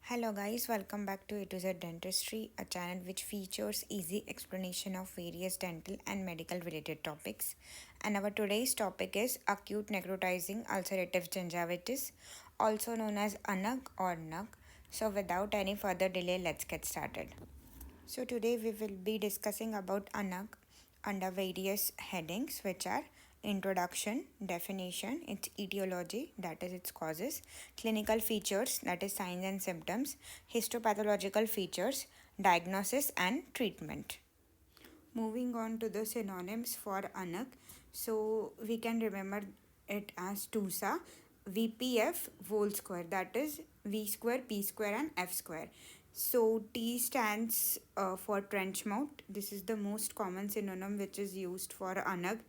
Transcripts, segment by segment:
Hello guys, welcome back to A to Z Dentistry, a channel which features easy explanation of various dental and medical related topics. And our today's topic is acute necrotizing ulcerative gingivitis, also known as ANUG or NUG. So without any further delay, let's get started. So today we will be discussing about ANUG under various headings, which are introduction, definition, its etiology, that is its causes, clinical features, that is signs and symptoms, histopathological features, diagnosis and treatment. Moving on to the synonyms for ANUG, so we can remember it as TUSA, VPF whole square, that is V square, P square and F square. So T stands for trench mouth. This is the most common synonym which is used for ANUG.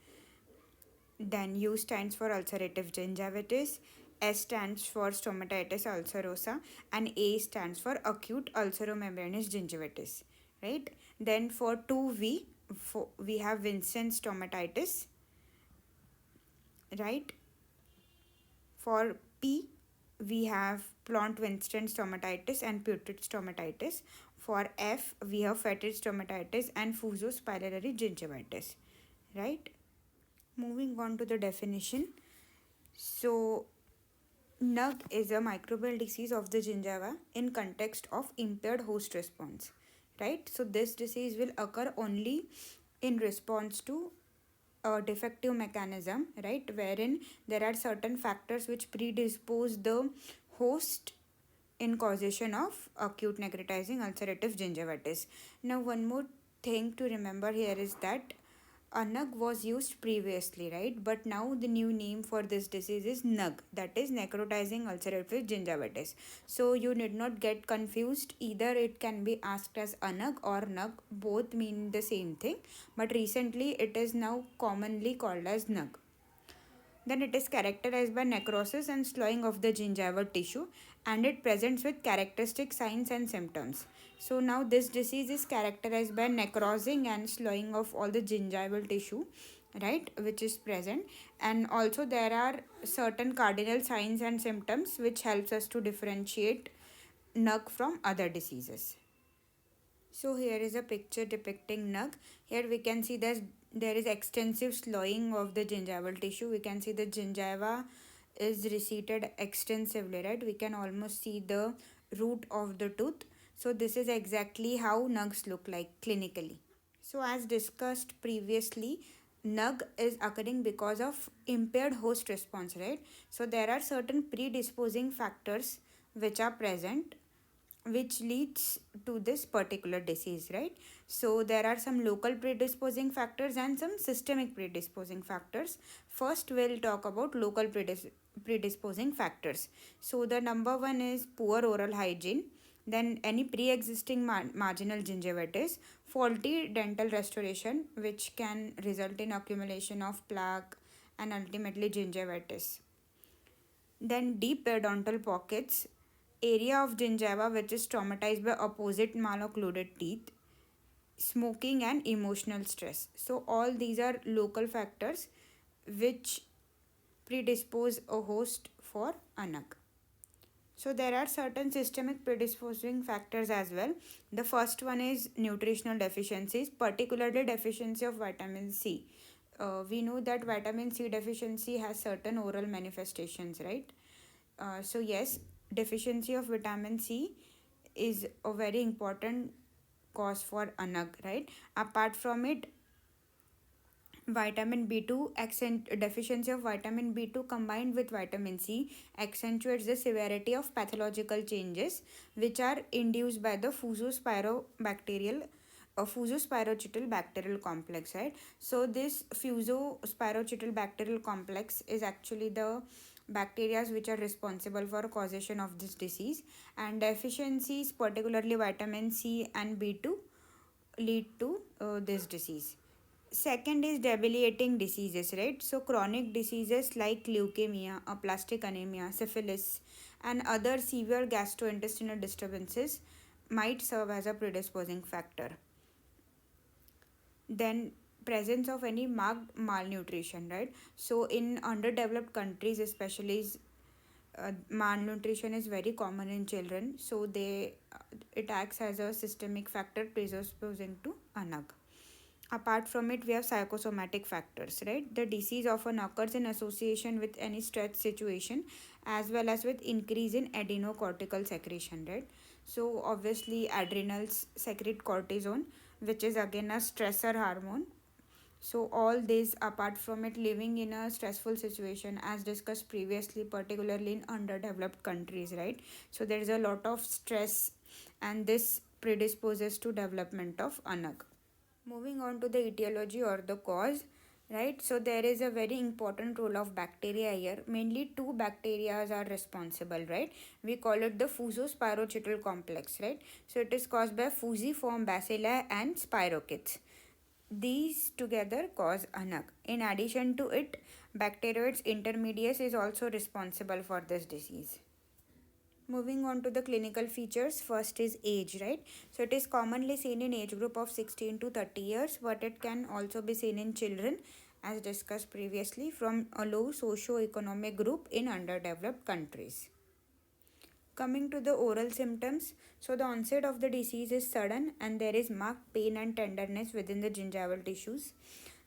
Then U stands for ulcerative gingivitis, S stands for stomatitis ulcerosa, and A stands for acute ulceromembranous gingivitis. Right? Then for 2V, we have Vincent stomatitis. Right? For P, we have Plant-Winston stomatitis and putrid stomatitis. For F, we have fetid stomatitis and fusospirillary gingivitis. Right? Moving on to the definition. So, NUG is a microbial disease of the gingiva in context of impaired host response. Right? So, this disease will occur only in response to a defective mechanism, right, wherein there are certain factors which predispose the host in causation of acute necrotizing ulcerative gingivitis. Now, one more thing to remember here is that ANUG was used previously, right? But now the new name for this disease is NUG, that is necrotizing ulcerative gingivitis. So you need not get confused. Either it can be asked as ANUG or NUG, both mean the same thing. But recently it is now commonly called as NUG. Then it is characterized by necrosis and slowing of the gingival tissue, and it presents with characteristic signs and symptoms. So now this disease is characterized by necrosing and slowing of all the gingival tissue, right, which is present. And also there are certain cardinal signs and symptoms which helps us to differentiate NUG from other diseases. So here is a picture depicting NUG. Here we can see that there is extensive slowing of the gingival tissue. We can see the gingiva is receded extensively, right? We can almost see the root of the tooth. So this is exactly how NUGs look like clinically. So as discussed previously, NUG is occurring because of impaired host response, right? So there are certain predisposing factors which are present which leads to this particular disease, right? So there are some local predisposing factors and some systemic predisposing factors. First we'll talk about local predisposing factors. So the number one is poor oral hygiene, then any pre-existing marginal gingivitis, faulty dental restoration which can result in accumulation of plaque and ultimately gingivitis. Then deep periodontal pockets, area of gingiva which is traumatized by opposite maloccluded teeth, smoking and emotional stress. So all these are local factors which predispose a host for ANUG. So there are certain systemic predisposing factors as well. The first one is nutritional deficiencies, particularly deficiency of vitamin C. We know that vitamin C deficiency has certain oral manifestations, right? So yes, deficiency of vitamin C is a very important cause for ANUG, right? Apart from it, vitamin B2 deficiency of vitamin B2 combined with vitamin C accentuates the severity of pathological changes which are induced by the fusospirochetal bacterial complex, right? So this fusospirochetal bacterial complex is actually the bacteria which are responsible for causation of this disease, and deficiencies, particularly vitamin C and B2, lead to this disease. Second is debilitating diseases, right? So chronic diseases like leukemia, aplastic anemia, syphilis, and other severe gastrointestinal disturbances might serve as a predisposing factor. Then presence of any marked malnutrition, right? So in underdeveloped countries, especially malnutrition is very common in children, so it acts as a systemic factor predisposing to ANUG. Apart from it, we have psychosomatic factors, right? The disease often occurs in association with any stress situation as well as with increase in adenocortical secretion, right? So obviously adrenals secrete cortisone, which is again a stressor hormone. So all this, apart from it, living in a stressful situation as discussed previously, particularly in underdeveloped countries, right? So there is a lot of stress, and this predisposes to development of ANUG. Moving on to the etiology or the cause, right? So there is a very important role of bacteria here. Mainly two bacteria are responsible, right? We call it the fusospirochetal complex, right? So it is caused by fusiform bacilli and spirochetes. These together cause ANUG. In addition to it, Bacteroides intermedius is also responsible for this disease. Moving on to the clinical features, first is age, right? So it is commonly seen in age group of 16 to 30 years, but it can also be seen in children as discussed previously from a low socio-economic group in underdeveloped countries. Coming to the oral symptoms, so the onset of the disease is sudden and there is marked pain and tenderness within the gingival tissues.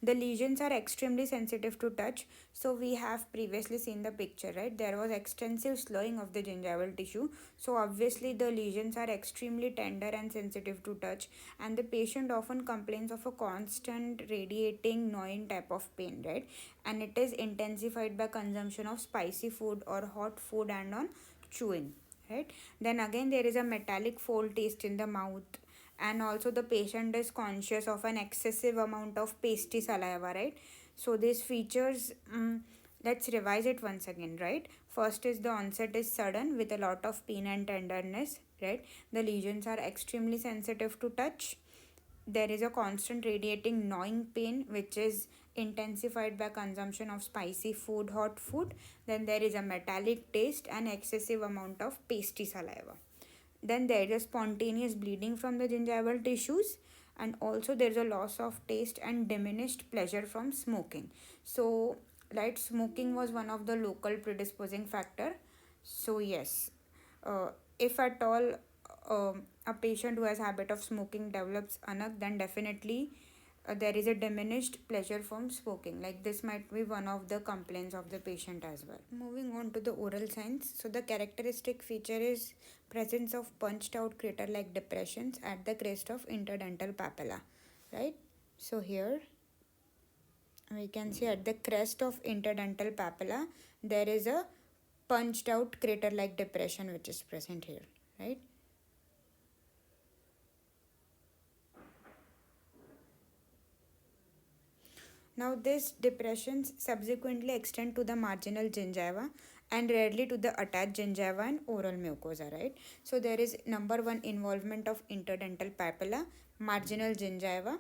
The lesions are extremely sensitive to touch. So we have previously seen the picture, right? There was extensive slowing of the gingival tissue. So obviously the lesions are extremely tender and sensitive to touch, and the patient often complains of a constant radiating gnawing type of pain, right? And it is intensified by consumption of spicy food or hot food and on chewing, right? Then again there is a metallic foul taste in the mouth, and also the patient is conscious of an excessive amount of pasty saliva, right? So these features, let's revise it once again, right? First is the onset is sudden with a lot of pain and tenderness, right? The lesions are extremely sensitive to touch. There is a constant radiating gnawing pain which is intensified by consumption of spicy food, hot food. Then there is a metallic taste and excessive amount of pasty saliva. Then there is a spontaneous bleeding from the gingival tissues, and also there is a loss of taste and diminished pleasure from smoking. So light smoking was one of the local predisposing factor. So yes, if at all a patient who has habit of smoking develops ANUG, then definitely there is a diminished pleasure from smoking. Like this might be one of the complaints of the patient as well. Moving on to the oral signs. So the characteristic feature is presence of punched out crater like depressions at the crest of interdental papilla, right? So here we can see at the crest of interdental papilla there is a punched out crater like depression which is present here, right? Now these depressions subsequently extend to the marginal gingiva and rarely to the attached gingiva and oral mucosa, right? So there is number one involvement of interdental papilla, marginal gingiva,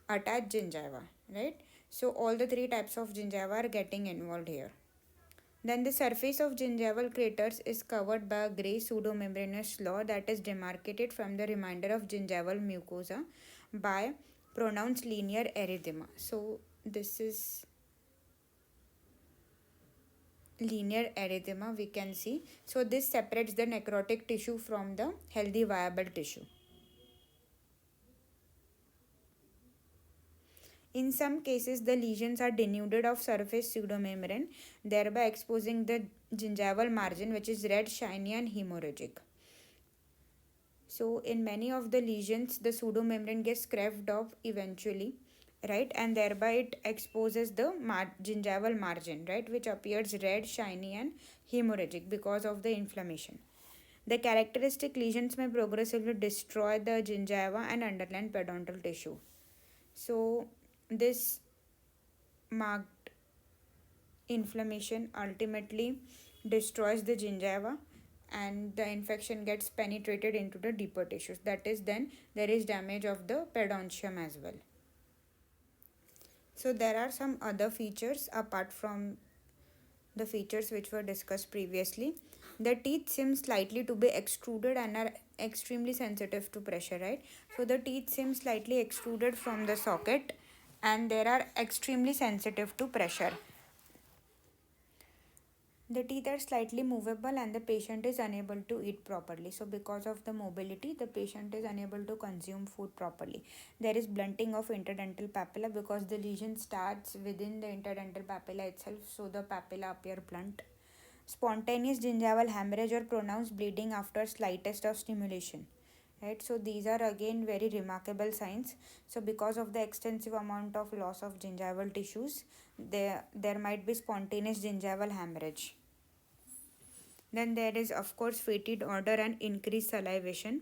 attached gingiva, right? So all the three types of gingiva are getting involved here. Then the surface of gingival craters is covered by a grey pseudomembranous slaw that is demarcated from the remainder of gingival mucosa by pronounced linear erythema. So this is linear erythema we can see. So this separates the necrotic tissue from the healthy viable tissue. In some cases, the lesions are denuded of surface pseudomembrane, thereby exposing the gingival margin, which is red, shiny, and hemorrhagic. So, in many of the lesions, the pseudomembrane gets scraped off eventually, right? And thereby it exposes the gingival margin, right? Which appears red, shiny, and hemorrhagic because of the inflammation. The characteristic lesions may progressively destroy the gingiva and underlying periodontal tissue. So, this marked inflammation ultimately destroys the gingiva and the infection gets penetrated into the deeper tissues. That is, then there is damage of the periodontium as well. So there are some other features apart from the features which were discussed previously. The teeth seem slightly to be extruded and are extremely sensitive to pressure, right? So the teeth seem slightly extruded from the socket and they are extremely sensitive to pressure. The teeth are slightly movable and the patient is unable to eat properly. So, because of the mobility, the patient is unable to consume food properly. There is blunting of interdental papilla because the lesion starts within the interdental papilla itself, so the papilla appear blunt. Spontaneous gingival hemorrhage or pronounced bleeding after slightest of stimulation. Right, so these are again very remarkable signs. So because of the extensive amount of loss of gingival tissues, there might be spontaneous gingival hemorrhage. Then there is of course fetid odor and increased salivation.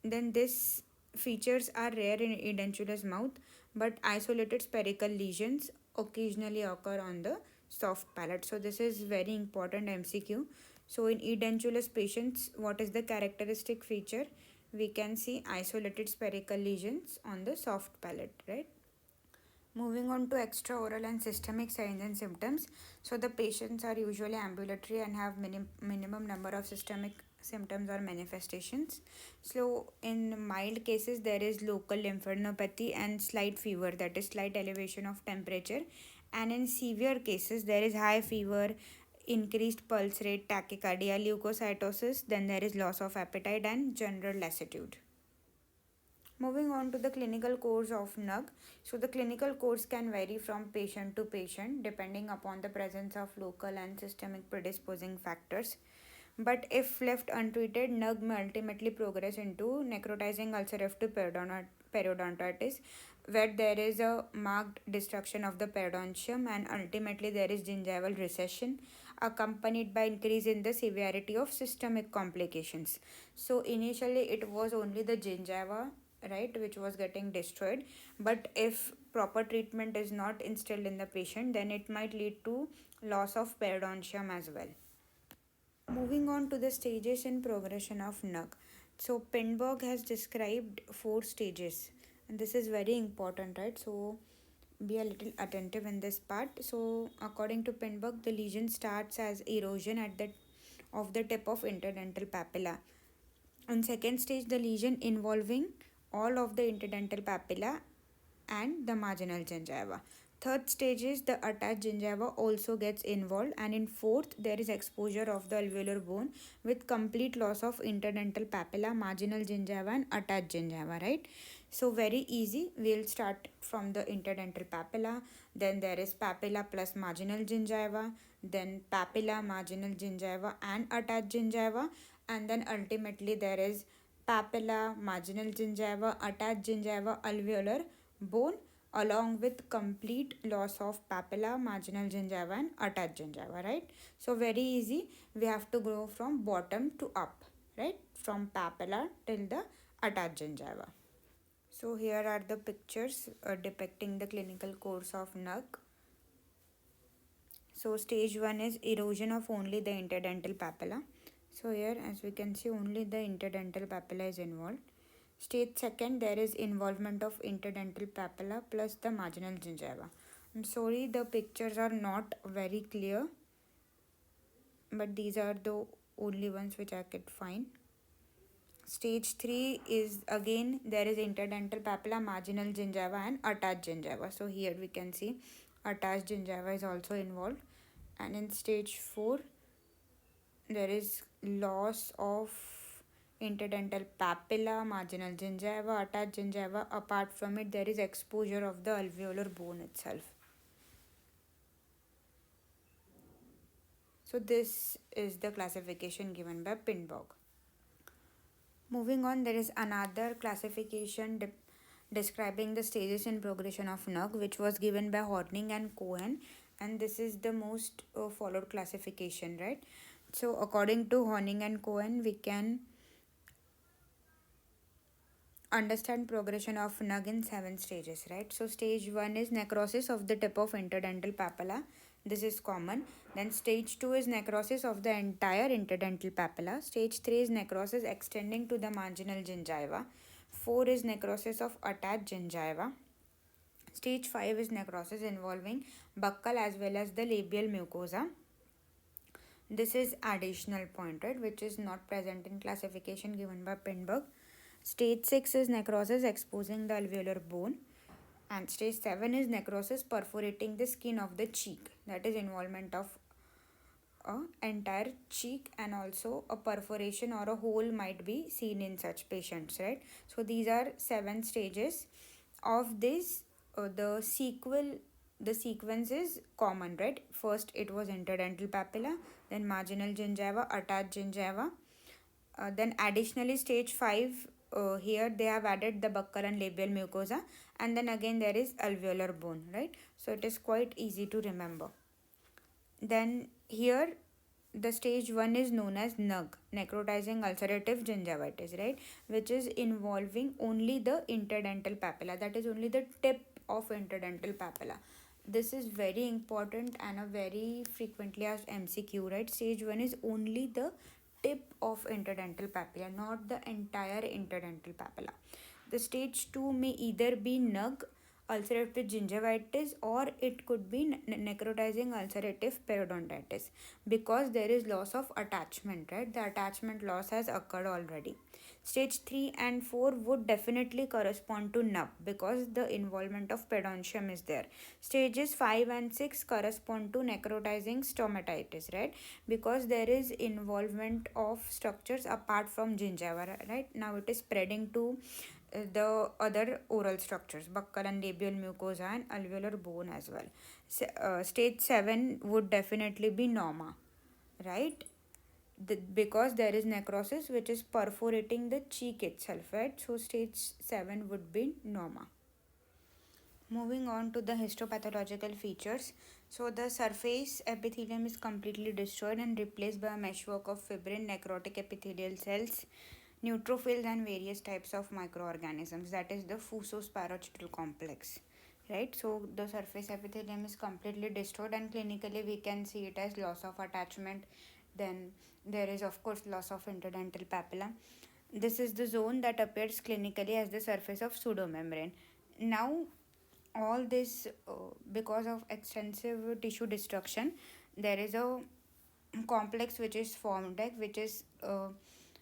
Then these features are rare in edentulous mouth, but isolated spherical lesions occasionally occur on the soft palate. So this is very important MCQ. So in edentulous patients, what is the characteristic feature? We can see isolated spherical lesions on the soft palate, right? Moving on to extraoral and systemic signs and symptoms. So the patients are usually ambulatory and have minimum number of systemic symptoms or manifestations. So in mild cases there is local lymphadenopathy and slight fever, that is slight elevation of temperature, and in severe cases there is high fever, increased pulse rate, tachycardia, leukocytosis, then there is loss of appetite and general lassitude. Moving on to the clinical course of NUG. So, the clinical course can vary from patient to patient depending upon the presence of local and systemic predisposing factors. But if left untreated, NUG may ultimately progress into necrotizing ulcerative periodontitis, where there is a marked destruction of the periodontium and ultimately there is gingival recession accompanied by increase in the severity of systemic complications. So initially it was only the gingiva, right, which was getting destroyed, but if proper treatment is not instilled in the patient, then it might lead to loss of periodontium as well. Moving on to the stages in progression of NUG. So Penberg has described 4 stages, and this is very important, right? So be a little attentive in this part. So according to Penberg, the lesion starts as erosion at the of the tip of interdental papilla. On second stage, the lesion involving all of the interdental papilla and the marginal gingiva. Third stage is the attached gingiva also gets involved, and in fourth there is exposure of the alveolar bone with complete loss of interdental papilla, marginal gingiva and attached gingiva, right? So very easy. We'll start from the interdental papilla, then there is papilla plus marginal gingiva, then papilla, marginal gingiva and attached gingiva, and then ultimately there is papilla, marginal gingiva, attached gingiva, alveolar bone, along with complete loss of papilla, marginal gingiva and attached gingiva, right? So very easy. We have to go from bottom to up, right? From papilla till the attached gingiva. So here are the pictures depicting the clinical course of NUG. So stage 1 is erosion of only the interdental papilla. So here as we can see, only the interdental papilla is involved. Stage 2, there is involvement of interdental papilla plus the marginal gingiva. I'm sorry the pictures are not very clear, but these are the only ones which I could find. Stage 3 is again there is interdental papilla, marginal gingiva and attached gingiva. So here we can see attached gingiva is also involved. And in stage 4 there is loss of interdental papilla, marginal gingiva, attached gingiva. Apart from it, there is exposure of the alveolar bone itself. So this is the classification given by Penberg. Moving on, there is another classification describing the stages in progression of NUG, which was given by Horning and Cohen, and this is the most followed classification, right? So according to Horning and Cohen, we can understand progression of NUG in 7 stages, right? So stage 1 is necrosis of the tip of interdental papilla. This is common. Then stage 2 is necrosis of the entire interdental papilla. Stage 3 is necrosis extending to the marginal gingiva. 4 is necrosis of attached gingiva. Stage 5 is necrosis involving buccal as well as the labial mucosa. This is additional point, right, which is not present in classification given by Penberg. Stage 6 is necrosis exposing the alveolar bone, and stage 7 is necrosis perforating the skin of the cheek, that is involvement of a entire cheek, and also a perforation or a hole might be seen in such patients, right? So these are 7 stages of this. The sequence is common, right? First it was interdental papilla, then marginal gingiva, attached gingiva, then additionally stage 5, here they have added the buccal and labial mucosa, and then again there is alveolar bone, right? So it is quite easy to remember. Then here the stage 1 is known as NUG, necrotizing ulcerative gingivitis, right? Which is involving only the interdental papilla, that is only the tip of interdental papilla. This is very important and a very frequently asked MCQ, right? Stage 1 is only the tip of interdental papilla, not the entire interdental papilla. The stage 2 may either be NUG, ulcerative gingivitis, or it could be necrotizing ulcerative periodontitis, because there is loss of attachment, right? The attachment loss has occurred already. Stage 3 and 4 would definitely correspond to NUP because the involvement of pedontium is there. Stages 5 and 6 correspond to necrotizing stomatitis, right? Because there is involvement of structures apart from gingiva, right? Now it is spreading to the other oral structures, buccal and labial mucosa and alveolar bone as well. Stage 7 would definitely be norma, right? Because there is necrosis which is perforating the cheek itself, right? So stage 7 would be norma. Moving on to the histopathological features. So the surface epithelium is completely destroyed and replaced by a meshwork of fibrin, necrotic epithelial cells, neutrophils, and various types of microorganisms. That is the fusospirochetal complex, right? So the surface epithelium is completely destroyed, and clinically we can see it as loss of attachment. Then there is of course loss of interdental papilla. This is the zone that appears clinically as the surface of pseudomembrane. Now all this, because of extensive tissue destruction, there is a complex which is formed, like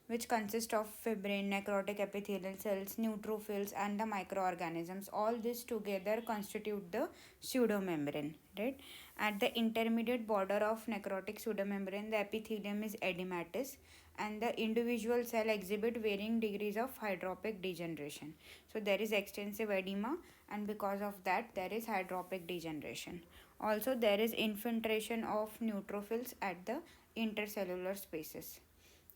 which consists of fibrin, necrotic epithelial cells, neutrophils, and the microorganisms. All this together constitute the pseudomembrane, right? At the intermediate border of necrotic pseudomembrane, the epithelium is edematous, and the individual cell exhibit varying degrees of hydropic degeneration. So there is extensive edema, and because of that there is hydropic degeneration. Also there is infiltration of neutrophils at the intercellular spaces,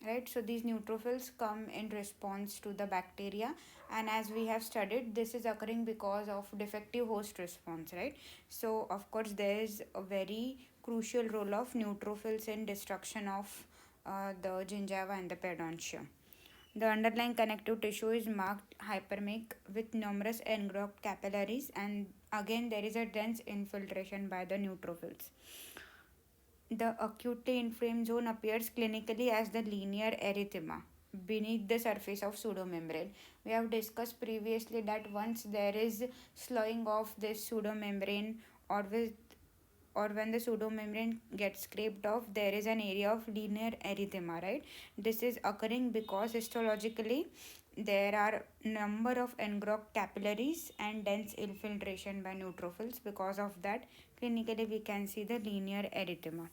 right? So these neutrophils come in response to the bacteria, and as we have studied, this is occurring because of defective host response, right? So of course there is a very crucial role of neutrophils in destruction of the gingiva and the periodontium. The underlying connective tissue is marked hyperemic with numerous engrossed capillaries, and again there is a dense infiltration by the neutrophils. The acutely inflamed zone appears clinically as the linear erythema beneath the surface of pseudomembrane. We have discussed previously that once there is slowing of this pseudomembrane, or with or when the pseudomembrane gets scraped off, there is an area of linear erythema, right? This is occurring because histologically there are number of engrossed capillaries and dense infiltration by neutrophils. Because of that, clinically we can see the linear erythema.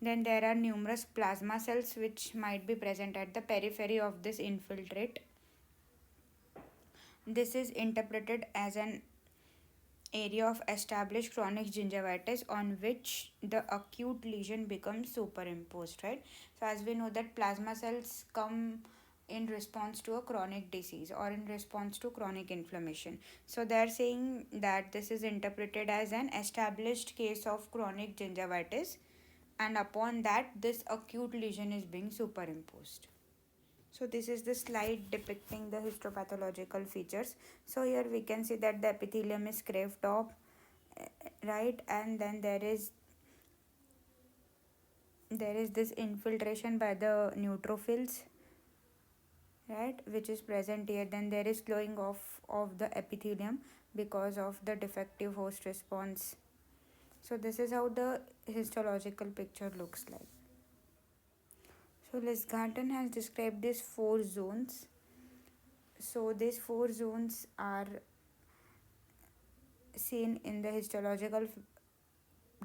Then there are numerous plasma cells which might be present at the periphery of this infiltrate. This is interpreted as an area of established chronic gingivitis on which the acute lesion becomes superimposed, right? So as we know that plasma cells come in response to a chronic disease or in response to chronic inflammation. So they are saying that this is interpreted as an established case of chronic gingivitis, and upon that this acute lesion is being superimposed. So this is the slide depicting the histopathological features. So here we can see that the epithelium is scraped off, right? And then there is this infiltration by the neutrophils, right, which is present here. Then there is slowing off of the epithelium because of the defective host response. So this is how the histological picture looks like. So Lisgarten has described these 4 zones. So these 4 zones are seen in the histological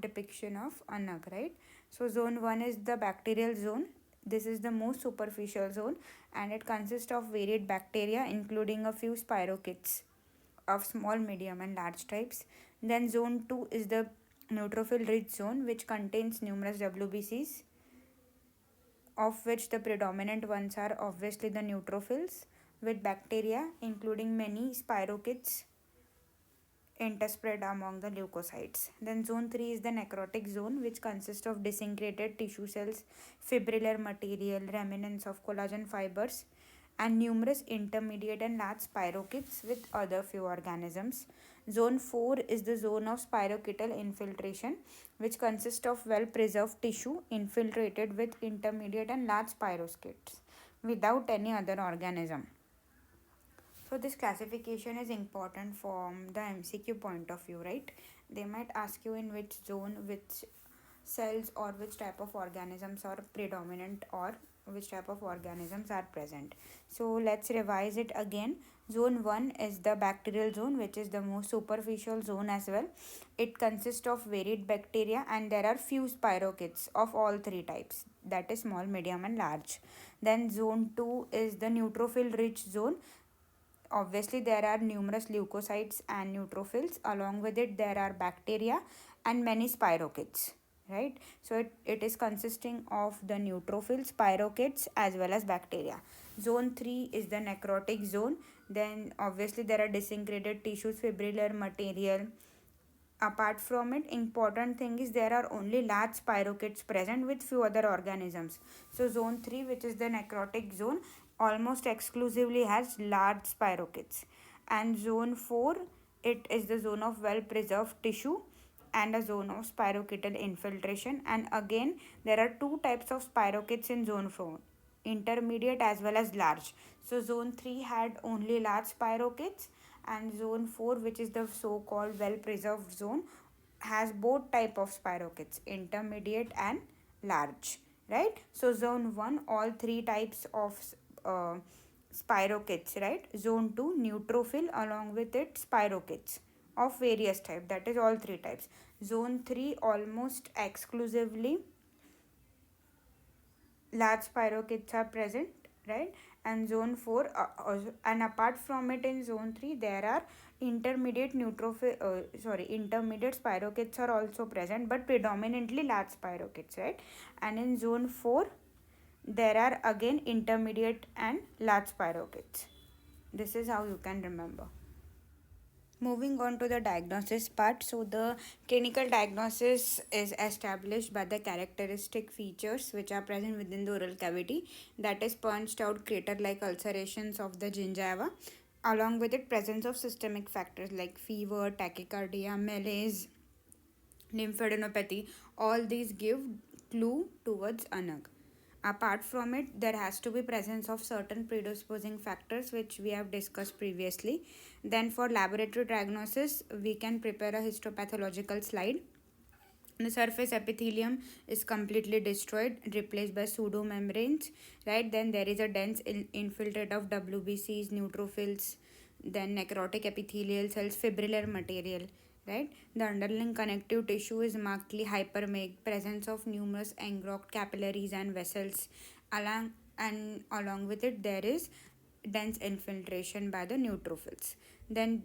depiction of ANUG, right? So zone 1 is the bacterial zone. This is the most superficial zone and it consists of varied bacteria including a few spirochetes of small, medium and large types. Then zone 2 is the neutrophil rich zone which contains numerous WBCs, of which the predominant ones are obviously the neutrophils with bacteria including many spirochetes interspread among the leukocytes. Then zone 3 is the necrotic zone which consists of disintegrated tissue cells, fibrillar material, remnants of collagen fibers and numerous intermediate and large spirochetes with other few organisms. Zone 4 is the zone of spirochetal infiltration which consists of well preserved tissue infiltrated with intermediate and large spirochetes without any other organism. So this classification is important from the MCQ point of view, right? They might ask you in which zone, which cells or which type of organisms are predominant or which type of organisms are present. So let's revise it again. Zone 1 is the bacterial zone which is the most superficial zone as well. It consists of varied bacteria and there are few spirochetes of all three types, that is small, medium and large. Then zone 2 is the neutrophil rich zone. Obviously there are numerous leukocytes and neutrophils. Along with it there are bacteria and many spirochetes, right? So it is consisting of the neutrophils, spirochetes as well as bacteria. Zone 3 is the necrotic zone. Then obviously there are disintegrated tissues, fibrillar material. Apart from it, important thing is there are only large spirochetes present with few other organisms. So zone 3, which is the necrotic zone, almost exclusively has large spirochetes. And zone 4, it is the zone of well preserved tissue and a zone of spirochetal infiltration. And again there are two types of spirochetes in zone 4, intermediate as well as large. So zone 3 had only large spirochetes and zone 4, which is the so called well preserved zone, has both type of spirochetes, intermediate and large, right? So zone 1 all three types of uh, spirochetes, right? Zone 2 neutrophil along with it spirochetes of various type, that is all three types. Zone 3 almost exclusively large spirochetes are present, right? And zone 4 and apart from it in zone 3 there are intermediate intermediate spirochetes are also present but predominantly large spirochetes, right? And in zone 4 there are again intermediate and large spirochetes. This is how you can remember. Moving on to the diagnosis part. So the clinical diagnosis is established by the characteristic features which are present within the oral cavity, that is punched out crater like ulcerations of the gingiva. Along with it, presence of systemic factors like fever, tachycardia, malaise, lymphadenopathy, all these give clue towards ANUG. Apart from it, there has to be presence of certain predisposing factors which we have discussed previously. Then for laboratory diagnosis, we can prepare a histopathological slide. The surface epithelium is completely destroyed, replaced by pseudomembranes, right? Then there is a dense infiltrate of WBCs, neutrophils, then necrotic epithelial cells, fibrillar material, right? The underlying connective tissue is markedly hyperemic, presence of numerous engrossed capillaries and vessels. Along with it, there is dense infiltration by the neutrophils. Then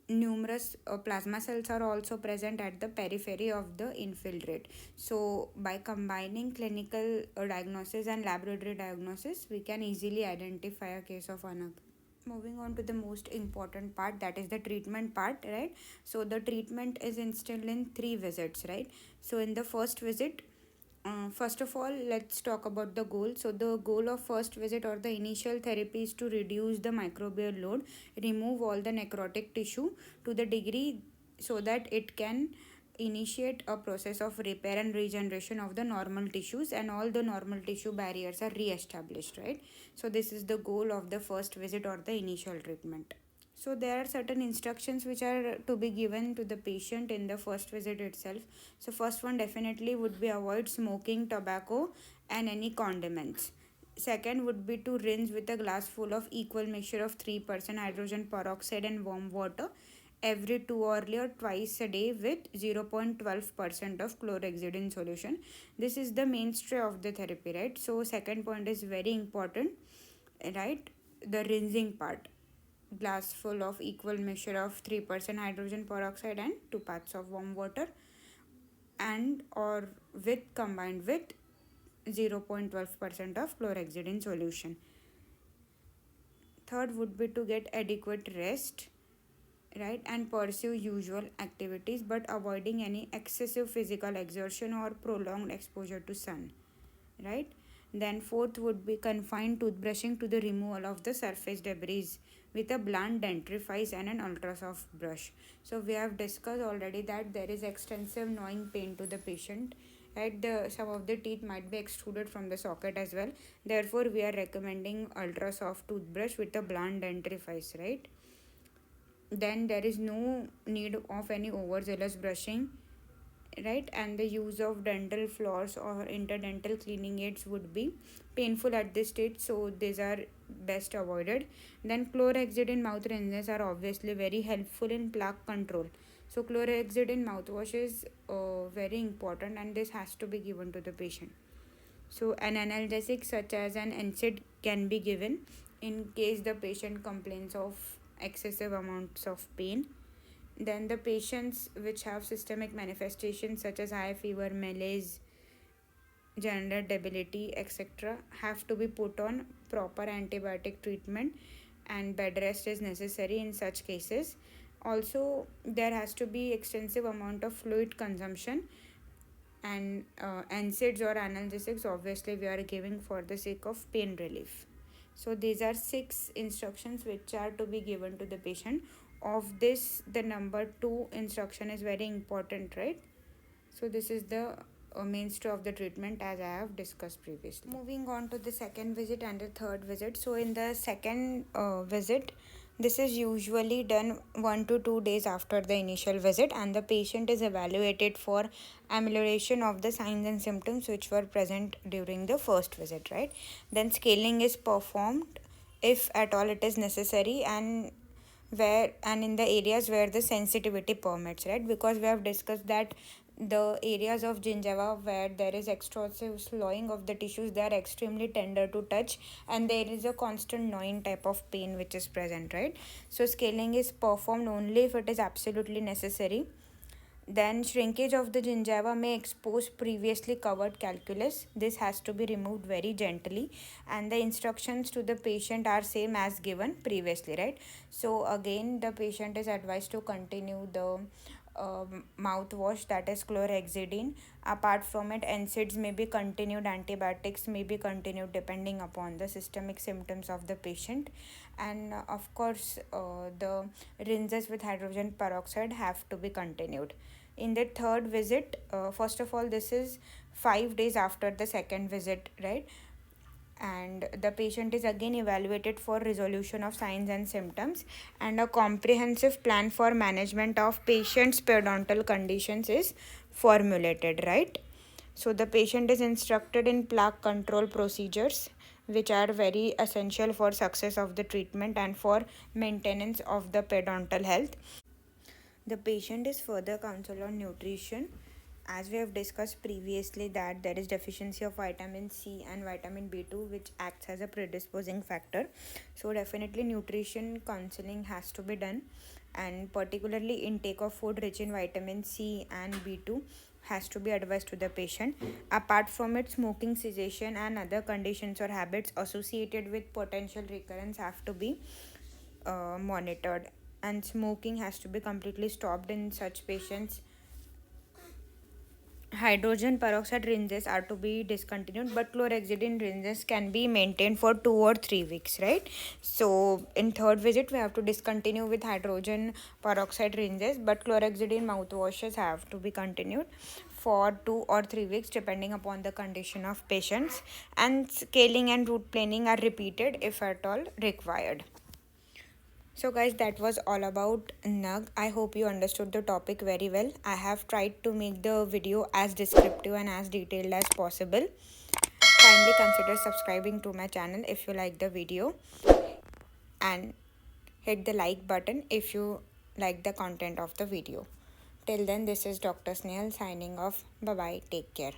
numerous plasma cells are also present at the periphery of the infiltrate. So by combining clinical diagnosis and laboratory diagnosis, we can easily identify a case of ANUG. Moving on to the most important part, that is the treatment part, right? So the treatment is instilled in 3 visits, right? So in the first visit, first of all, let's talk about the goal. So the goal of first visit or the initial therapy is to reduce the microbial load, remove all the necrotic tissue to the degree so that it can initiate a process of repair and regeneration of the normal tissues and all the normal tissue barriers are re-established, right? So this is the goal of the first visit or the initial treatment. So there are certain instructions which are to be given to the patient in the first visit itself. So first one definitely would be avoid smoking, tobacco and any condiments. Second would be to rinse with a glass full of equal mixture of 3% hydrogen peroxide and warm water every 2 hourly or twice a day with 0.12% of chlorhexidine solution. This is the mainstay of the therapy, right? So second point is very important, right? The rinsing part. Glass full of equal mixture of 3% hydrogen peroxide and 2 parts of warm water, and or with combined with 0.12% of chlorhexidine solution. Third would be to get adequate rest, right, and pursue usual activities but avoiding any excessive physical exertion or prolonged exposure to sun, right. Then fourth would be confined toothbrushing to the removal of the surface debris with a blunt dentifrice and an ultrasoft brush. So we have discussed already that there is extensive gnawing pain to the patient, right. Some of the teeth might be extruded from the socket as well. Therefore we are recommending ultrasoft toothbrush with a blunt dentifrice, right. Then there is no need of any overzealous brushing, right, and the use of dental floss or interdental cleaning aids would be painful at this stage, so these are best avoided. Then chlorhexidine mouth rinses are obviously very helpful in plaque control, so chlorhexidine mouthwash is very important and this has to be given to the patient. So an analgesic such as an NSAID can be given in case the patient complains of excessive amounts of pain. Then the patients which have systemic manifestations such as high fever, malaise, general debility, etc., have to be put on proper antibiotic treatment and bed rest is necessary in such cases. Also, there has to be extensive amount of fluid consumption, and NSAIDs or analgesics obviously we are giving for the sake of pain relief. So these are 6 instructions which are to be given to the patient. Of this, the number 2 instruction is very important, right? So this is the mainstay of the treatment as I have discussed previously. Moving on to the second visit and the third visit. So in the second visit, this is usually done 1 to 2 days after the initial visit, and the patient is evaluated for amelioration of the signs and symptoms which were present during the first visit, right? Then scaling is performed if at all it is necessary, and in the areas where the sensitivity permits, right, because we have discussed that the areas of gingiva where there is extensive slowing of the tissues, they are extremely tender to touch and there is a constant gnawing type of pain which is present, right. So scaling is performed only if it is absolutely necessary. Then shrinkage of the gingiva may expose previously covered calculus. This has to be removed very gently, and the instructions to the patient are same as given previously, right. So again the patient is advised to continue the mouthwash, that is chlorhexidine. Apart from it, NSAIDs may be continued, antibiotics may be continued depending upon the systemic symptoms of the patient, and of course the rinses with hydrogen peroxide have to be continued. In the third visit, first of all, this is 5 days after the second visit, right, and the patient is again evaluated for resolution of signs and symptoms, and a comprehensive plan for management of patient's periodontal conditions is formulated, right. So the patient is instructed in plaque control procedures which are very essential for success of the treatment and for maintenance of the periodontal health. The patient is further counseled on nutrition, as we have discussed previously that there is deficiency of vitamin C and vitamin B2 which acts as a predisposing factor. So definitely nutrition counseling has to be done, and particularly intake of food rich in vitamin C and B2 has to be advised to the patient. Apart from it, smoking cessation and other conditions or habits associated with potential recurrence have to be monitored, and smoking has to be completely stopped in such patients. Hydrogen peroxide rinses are to be discontinued, but chlorhexidine rinses can be maintained for 2 or 3 weeks, right. So in third visit we have to discontinue with hydrogen peroxide rinses, but chlorhexidine mouthwashes have to be continued for 2 or 3 weeks depending upon the condition of patients, and scaling and root planing are repeated if at all required. So guys, that was all about NUG. I hope you understood the topic very well. I have tried to make the video as descriptive and as detailed as possible. Kindly consider subscribing to my channel if you like the video, and hit the like button if you like the content of the video. Till then, this is Dr. Snail signing off. Bye bye. Take care.